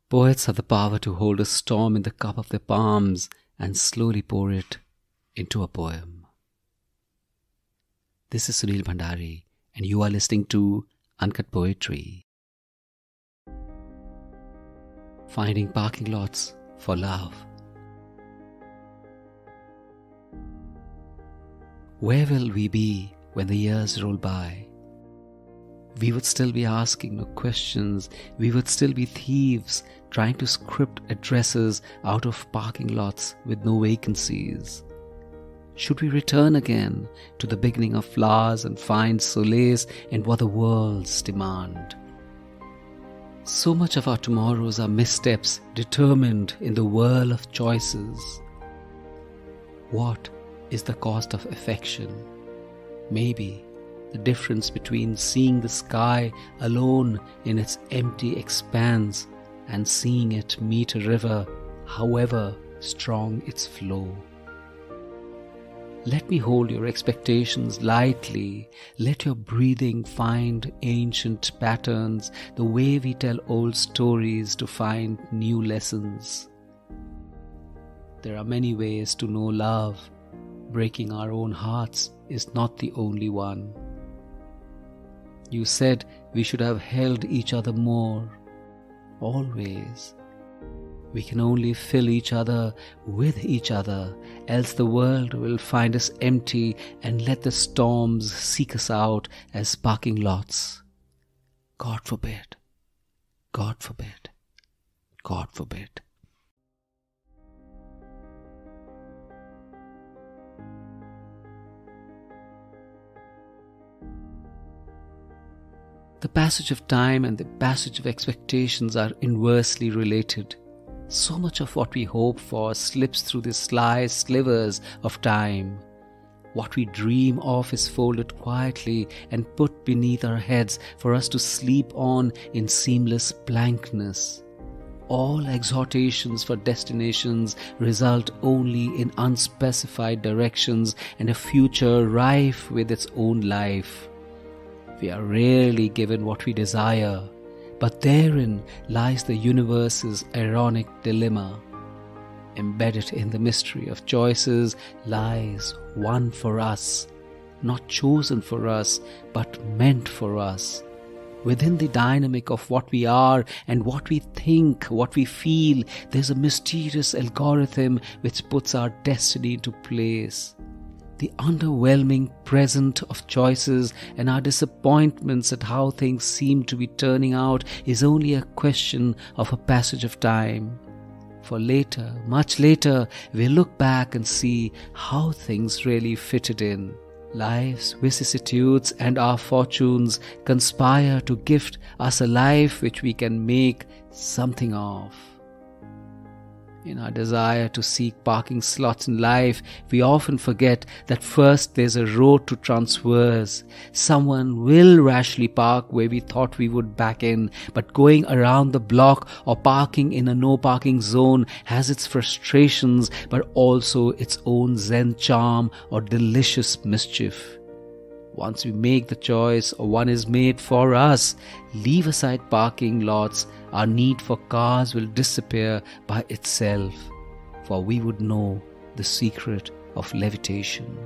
Poets have the power to hold a storm in the cup of their palms and slowly pour it into a poem. This is Sunil Bhandari, and you are listening to Uncut Poetry. Finding parking lots for love. Where will we be when the years roll by? We would still be asking no questions. We would still be thieves trying to script addresses out of parking lots with no vacancies. Should we return again to the beginning of flowers and find solace in what the worlds demand? So much of our tomorrows are missteps determined in the whirl of choices. What is the cost of affection? Maybe the difference between seeing the sky alone in its empty expanse and seeing it meet a river, however strong its flow. Let me hold your expectations lightly. Let your breathing find ancient patterns, the way we tell old stories to find new lessons. There are many ways to know love. Breaking our own hearts is not the only one. You said we should have held each other more. Always. We can only fill each other with each other, else the world will find us empty and let the storms seek us out as parking lots. God forbid. God forbid. God forbid. The passage of time and the passage of expectations are inversely related. So much of what we hope for slips through the sly slivers of time. What we dream of is folded quietly and put beneath our heads for us to sleep on in seamless blankness. All exhortations for destinations result only in unspecified directions and a future rife with its own life. We are rarely given what we desire, but therein lies the universe's ironic dilemma. Embedded in the mystery of choices lies one for us, not chosen for us, but meant for us. Within the dynamic of what we are and what we think, what we feel, there's a mysterious algorithm which puts our destiny into place. The underwhelming present of choices and our disappointments at how things seem to be turning out is only a question of a passage of time. For later, much later, we'll look back and see how things really fitted in. Life's vicissitudes and our fortunes conspire to gift us a life which we can make something of. In our desire to seek parking slots in life, we often forget that first there's a road to transverse. Someone will rashly park where we thought we would back in, but going around the block or parking in a no parking zone has its frustrations but also its own zen charm or delicious mischief. Once we make the choice or one is made for us, leave aside parking lots, our need for cars will disappear by itself, for we would know the secret of levitation.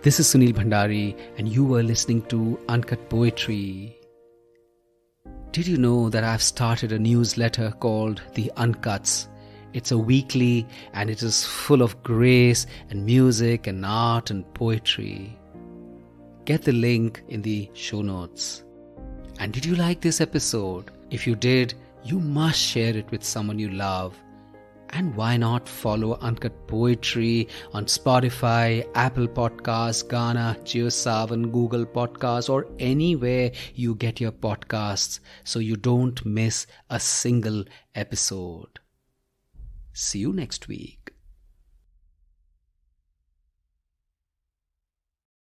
This is Sunil Bhandari, and you were listening to Uncut Poetry. Did you know that I've started a newsletter called The Uncuts? It's a weekly and it is full of grace and music and art and poetry. Get the link in the show notes. And did you like this episode? If you did, you must share it with someone you love. And why not follow Uncut Poetry on Spotify, Apple Podcasts, Gaana, JioSaavn, Google Podcasts, or anywhere you get your podcasts so you don't miss a single episode. See you next week.